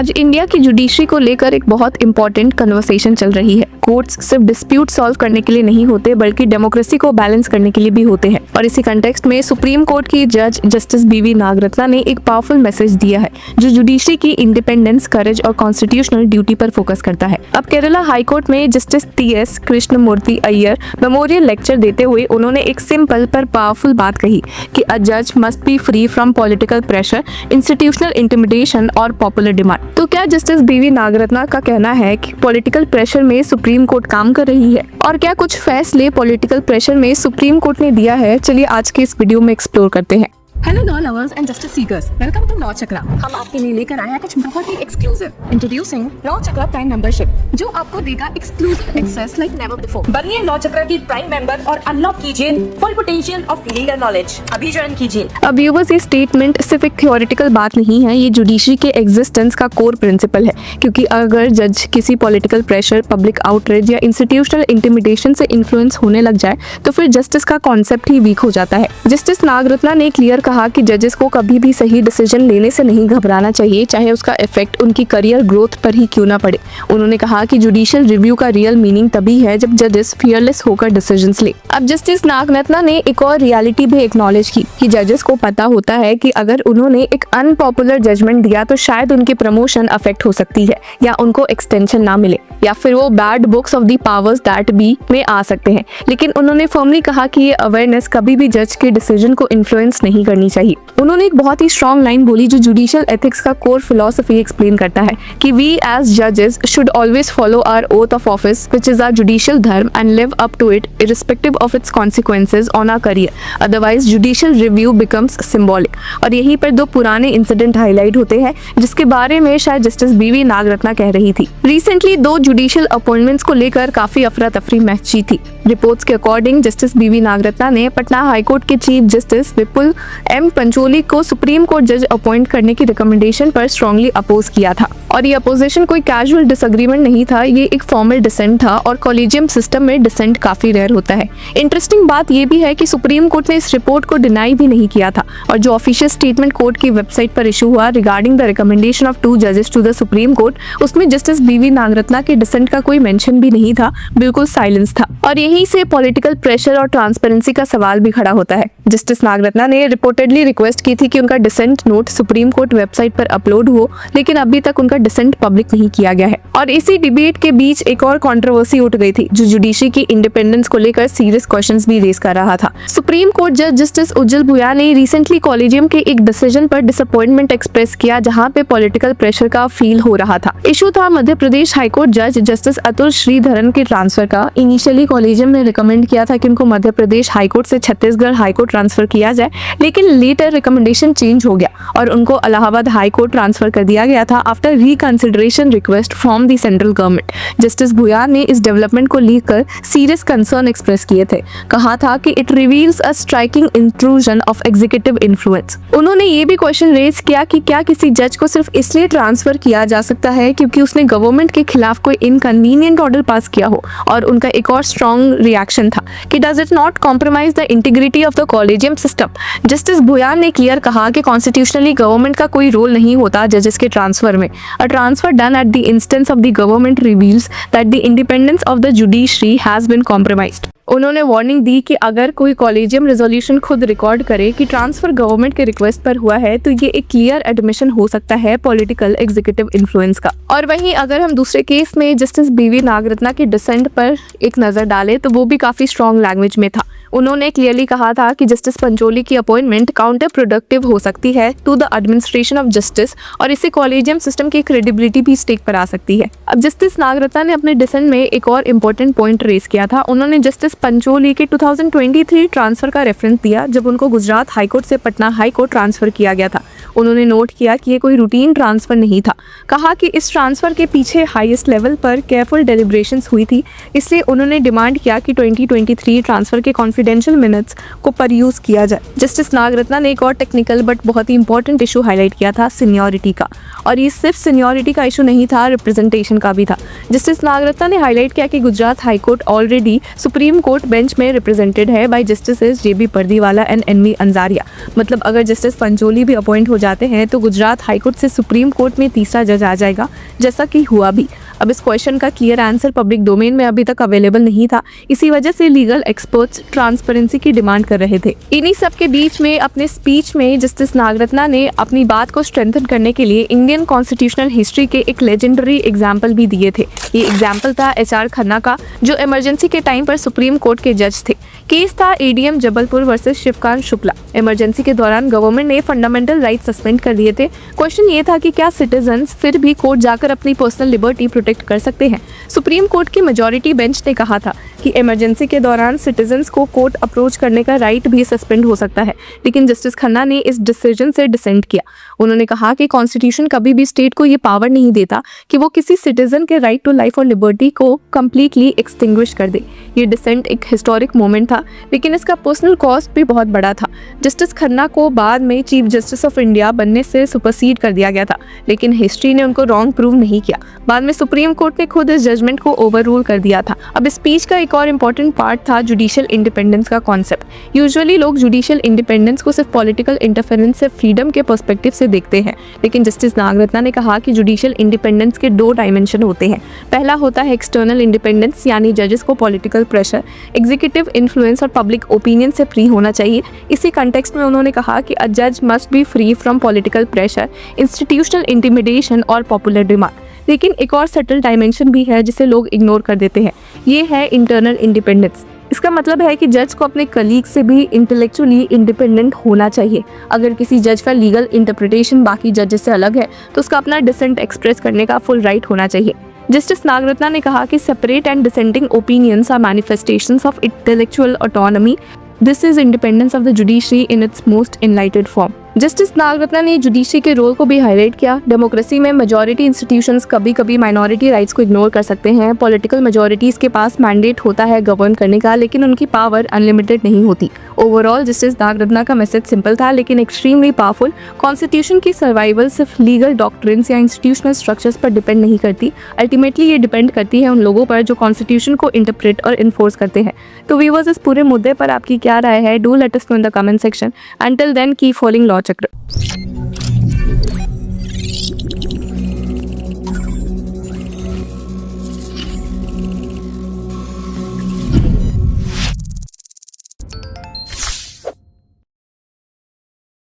आज इंडिया की जुडिशरी को लेकर एक बहुत इंपॉर्टेंट कन्वर्सेशन चल रही है। कोर्ट्स सिर्फ डिस्प्यूट सॉल्व करने के लिए नहीं होते बल्कि डेमोक्रेसी को बैलेंस करने के लिए भी होते हैं। और इसी कंटेक्स्ट में सुप्रीम कोर्ट की जज जस्टिस बीवी नागरत्ना ने एक पावरफुल मैसेज दिया है जो जुडिशरी की इंडिपेंडेंस, करेज और कॉन्स्टिट्यूशनल ड्यूटी पर फोकस करता है। अब केरला हाई कोर्ट में justice TS Krishnamurthy Iyer memorial lecture देते हुए उन्होंने एक सिंपल पर पावरफुल बात कही कि अ जज must be free from political pressure, institutional intimidation और पॉपुलर डिमांड। तो क्या जस्टिस बीवी नागरत्ना का कहना है कि पॉलिटिकल प्रेशर में सुप्रीम कोर्ट काम कर रही है और क्या कुछ फैसले पॉलिटिकल प्रेशर में सुप्रीम कोर्ट ने दिया है? चलिए आज के इस वीडियो में एक्सप्लोर करते हैं। Hello law lovers and justice seekers, welcome to law Chakra. हम आपके लिए लेकर आए हैं कुछ बहुत ही exclusive. Introducing law Chakra prime membership, जो आपको देगा exclusive access like never before. बनिए लॉ चक्रा की प्राइम मेंबर और अनलॉक कीजिए full potential of legal knowledge. अभी ज्वाइन कीजिए। अब व्यूअर्स, ये स्टेटमेंट सिर्फ एक थ्योरेटिकल बात नहीं है, ये जुडिशरी के एग्जिस्टेंस का कोर प्रिंसिपल है। क्योंकि अगर जज किसी पॉलिटिकल प्रेशर, पब्लिक आउटरीच या इंस्टीट्यूशनल इंटिमिडेशन से इन्फ्लुएंस होने लग जाए तो फिर जस्टिस का कॉन्सेप्ट ही वीक हो जाता है। जस्टिस नागरत्ना ने क्लियर कहा कि जजेस को कभी भी सही डिसीजन लेने से नहीं घबराना चाहिए, चाहे उसका इफेक्ट उनकी करियर ग्रोथ पर ही क्यों ना पड़े। उन्होंने कहा कि जुडिशियल रिव्यू का रियल मीनिंग तभी है जब जजेस फियरलेस होकर डिसीजंस ले। अब जस्टिस नागरत्ना ने एक और रियलिटी भी एक्नॉलेज की कि जजेस को पता होता है कि अगर उन्होंने एक अनपॉपुलर जजमेंट दिया तो शायद उनकी प्रमोशन अफेक्ट हो सकती है या उनको एक्सटेंशन ना मिले या फिर वो bad books of the powers that be में आ सकते हैं। लेकिन उन्होंने फर्मली कहा कि ये अवेयरनेस कभी भी जज के डिसीजन को इन्फ्लुएंस नहीं करनी चाहिए। उन्होंने एक बहुत ही स्ट्रॉन्ग लाइन बोली जो जुडिशियल एथिक्स का कोर फिलॉसफी एक्सप्लेन करता है कि वी एज जजेस should always follow our oath of office which is our judicial dharma and live up to it irrespective of its consequences on our career, otherwise judicial review becomes symbolic. और यहीं पर दो पुराने incident highlight होते हैं जिसके बारे में शायद जस्टिस बीवी नागरत्ना कह रही थी। रिसेंटली दो जुडिशियल अपॉइंटमेंट्स को लेकर काफी अफरा तफरी मची थी। रिपोर्ट्स के अकॉर्डिंग जस्टिस बीवी नागरत्ना ने पटना हाईकोर्ट के चीफ जस्टिस विपुल M पंचोली को सुप्रीम कोर्ट जज अपॉइंट करने की रिकमेंडेशन पर स्ट्रांगली अपोज किया था। और ये अपोजिशन कोई कैजुअल डिसएग्रीमेंट नहीं था, ये एक फॉर्मल डिसेंट था और कॉलेजियम सिस्टम में डिसेंट काफी रेयर होता है। इंटरेस्टिंग बात ये भी है कि सुप्रीम कोर्ट ने इस रिपोर्ट को डिनाई भी नहीं किया था और जो ऑफिशियल स्टेटमेंट कोर्ट की वेबसाइट पर इशू हुआ रिगार्डिंग द रिकमेंडेशन ऑफ 2 जजेस टू द सुप्रीम कोर्ट, उसमें जस्टिस बीवी नागरत्ना के डिसेंट का कोई मेंशन भी नहीं था, बिल्कुल साइलेंस था। और यहीं से पॉलिटिकल प्रेशर और ट्रांसपेरेंसी का सवाल भी खड़ा होता है। जस्टिस नागरत्ना ने रिपोर्टेडली रिक्वेस्ट की थी कि उनका dissent note supreme court website पर अपलोड हो, लेकिन अभी तक उनका डिसेंट पब्लिक नहीं किया गया है। और इसी डिबेट के बीच एक और कंट्रोवर्सी उठ गई थी जो जुडिशरी की इंडिपेंडेंस को लेकर सीरियस क्वेश्चंस भी रेज कर रहा था। सुप्रीम कोर्ट जज जस्टिस उज्जवल भुया ने रिसेंटली कॉलेजियम के एक डिसीजन पर डिसअपॉइंटमेंट एक्सप्रेस किया जहां पे पॉलिटिकल प्रेशर का फील हो रहा था। इशू था मध्य प्रदेश हाईकोर्ट जज जस्टिस अतुल श्रीधरन के ट्रांसफर का। इनिशियली कॉलेजियम ने रिकमेंड किया था कि उनको मध्य प्रदेश हाईकोर्ट से छत्तीसगढ़ हाईकोर्ट ट्रांसफर किया जाए, लेकिन लेटर रिकमेंडेशन चेंज हो गया और उनको इलाहाबाद हाईकोर्ट ट्रांसफर कर दिया गया था after reconsideration request from the central government. Justice Bhuyan ने इस डेवलपमेंट को लेकर सीरियस कंसर्न एक्सप्रेस किए थे। कहा था कि it reveals a striking intrusion of executive influence. उन्होंने ये भी क्वेश्चन रेज किया कि क्या किसी जज को सिर्फ इसलिए ट्रांसफर किया जा सकता है क्योंकि उसने गवर्नमेंट के खिलाफ कोई इनकन्वीनियंट ऑर्डर पास किया हो। और उनका एक और स्ट्रॉन्ग रिएक्शन था कि does it not compromise the integrity of the collegium system. Justice Bhuyan ने क्लियर कहा कि कॉन्स्टिट्यूशनली गवर्नमेंट का कोई रोल नहीं होता जजेस के ट्रांसफर में। A transfer done at the instance of the government reveals that the independence of the judiciary has been compromised. उन्होंने वार्निंग दी कि अगर कोई कॉलेजियम रेजोल्यूशन खुद रिकॉर्ड करे कि ट्रांसफर गवर्नमेंट के रिक्वेस्ट पर हुआ है तो ये एक क्लियर एडमिशन हो सकता है पॉलिटिकल एग्जीक्यूटिव इन्फ्लुएंस का। और वहीं अगर हम दूसरे केस में जस्टिस बीवी नागरत्ना के डिसेंट पर एक नजर डालें तो वो भी काफी स्ट्रॉन्ग लैंग्वेज में था। उन्होंने क्लियरली कहा था कि जस्टिस पंचोली की अपॉइंटमेंट काउंटर प्रोडक्टिव हो सकती है to the administration of justice और इससे कॉलेजियम सिस्टम की क्रेडिबिलिटी भी स्टेक पर आ सकती है। अब जस्टिस नागरत्ना ने अपने डिसेंट में एक और इम्पोर्टेंट पॉइंट रेज किया था। उन्होंने जस्टिस पंचोली के 2023 ट्रांसफर का रेफरेंस दिया जब उनको गुजरात हाईकोर्ट से पटना हाईकोर्ट ट्रांसफर किया गया था। उन्होंने नोट किया कि ये कोई रूटीन ट्रांसफर नहीं था। कहा कि इस ट्रांसफर के पीछे हाईएस्ट लेवल पर केयरफुल डेलिब्रेशंस हुई थी, इसलिए उन्होंने डिमांड किया कि 2023 ट्रांसफर के कॉन्फिडेंशियल मिनट्स को परयूज किया जाए। जस्टिस नागरत्ना ने एक और टेक्निकल बट बहुत ही इंपॉर्टेंट इशू हाईलाइट किया था, सीनियरिटी का। और ये सिर्फ सीनियरिटी का इशू नहीं था, रिप्रेजेंटेशन का भी था। जस्टिस नागरत्ना ने हाईलाइट किया कि Gujarat high court already supreme court bench में रिप्रेजेंटेड है bye justice JB Pardiwala and NV Anjaria. मतलब अगर जस्टिस पंचोली भी अपॉइंट हो जाते हैं तो गुजरात हाईकोर्ट से सुप्रीम कोर्ट में तीसरा जज आ जाएगा, जैसा कि हुआ भी। अब इस क्वेश्चन का क्लियर आंसर पब्लिक डोमेन में अभी तक अवेलेबल नहीं था, इसी वजह से लीगल एक्सपर्ट्स ट्रांसपेरेंसी की डिमांड कर रहे थे। इन्हीं सब के बीच में अपने स्पीच में जस्टिस नागरत्ना ने अपनी बात को स्ट्रेंथन करने के लिए इंडियन कॉन्स्टिट्यूशनल हिस्ट्री के एक लेजेंडरी एग्जाम्पल भी दिए थे। ये एग्जाम्पल था HR खन्ना का, जो इमरजेंसी के टाइम पर सुप्रीम कोर्ट के जज थे। केस था ADM Jabalpur versus Shivkant Shukla. Emergency के दौरान गवर्नमेंट ने फंडामेंटल राइट सस्पेंड कर दिए थे। क्वेश्चन ये था कि क्या सिटीजन्स फिर भी कोर्ट जाकर अपनी पर्सनल लिबर्टी प्रोटेक्ट कर सकते हैं। सुप्रीम कोर्ट की मेजॉरिटी बेंच ने कहा था कि इमरजेंसी के दौरान सिटीजन्स को कोर्ट अप्रोच करने का राइट भी सस्पेंड हो सकता है, लेकिन जस्टिस खन्ना ने इस डिसीजन से डिसेंट किया। उन्होंने कहा कि कॉन्स्टिट्यूशन कभी भी स्टेट को ये पावर नहीं देता कि वो किसी सिटीजन के राइट टू लाइफ और लिबर्टी को कम्प्लीटली एक्सटिंग्विश कर दे। ये डिसेंट एक हिस्टोरिक मोमेंट था, लेकिन इसका पर्सनल कॉस्ट भी बहुत बड़ा था। जस्टिस खन्ना को बाद में चीफ जस्टिस ऑफ इंडिया बनने से सुपरसीड कर दिया गया था, लेकिन हिस्ट्री ने उनको रॉन्ग प्रूव नहीं किया। बाद में सुप्रीम कोर्ट ने खुद इस जजमेंट को ओवररूल कर दिया था। अब स्पीच का एक और इम्पोर्टेंट पार्ट था जुडिशियल इंडिपेंडेंस का कॉन्सेप्ट। यूजुअली लोग जुडिशियल इंडिपेंडेंस को सिर्फ पॉलिटिकल इंटरफेरेंस से फ्रीडम के पर्सपेक्टिव से देखते हैं, लेकिन जस्टिस नागरत्ना ने कहा कि जुडिशियल इंडिपेंडेंस के 2 डायमेंशन होते हैं। पहला होता है एक्सटर्नल इंडिपेंडेंस, यानी जजेस को पॉलिटिकल प्रेशर, एग्जीक्यूटिव इन्फ्लुएंस और पब्लिक ओपिनियन से फ्री होना चाहिए। इसी कंटेक्स्ट में उन्होंने कहा कि अ जज must be free from political pressure, institutional intimidation और पॉपुलर डिमांड। लेकिन एक और सटल डायमेंशन भी है जिसे लोग इग्नोर कर देते हैं, ये है इंटरनल इंडिपेंडेंस। इसका मतलब है कि जज को अपने कलीग से भी इंटेलेक्चुअली इंडिपेंडेंट होना चाहिए। अगर किसी जज का लीगल इंटरप्रिटेशन बाकी जजेस से अलग है तो उसका अपना डिसेंट एक्सप्रेस करने का फुल राइट होना चाहिए। जस्टिस नागरत्ना ने कहा कि separate and dissenting opinions are manifestations of intellectual autonomy. This is independence of the judiciary in its most enlightened form. Justice Nagarathna ने जुडिशरी के रोल को भी हाईलाइट किया। डेमोक्रेसी में मेजॉरिटी इंस्टीट्यूशंस कभी कभी माइनॉरिटी राइट्स को इग्नोर कर सकते हैं। पॉलिटिकल मेजॉरिटीज के पास मैंडेट होता है गवर्न करने का, लेकिन उनकी पावर अनलिमिटेड नहीं होती। ओवरऑल जस्टिस नागरत्ना का मैसेज सिंपल था लेकिन एक्सट्रीमली पावरफुल। कॉन्स्टिट्यूशन की सर्वाइवल सिर्फ लीगल डॉक्ट्रिन्स या इंस्टीट्यूशनल स्ट्रक्चर्स पर डिपेंड नहीं करती, अल्टीमेटली ये डिपेंड करती है उन लोगों पर जो कॉन्स्टिट्यूशन को इंटरप्रेट और इन्फोर्स करते हैं। तो व्यूअर्स, इस पूरे मुद्दे पर आपकी क्या राय है? Do let us know in the comment section. Until then keep following law चक्र।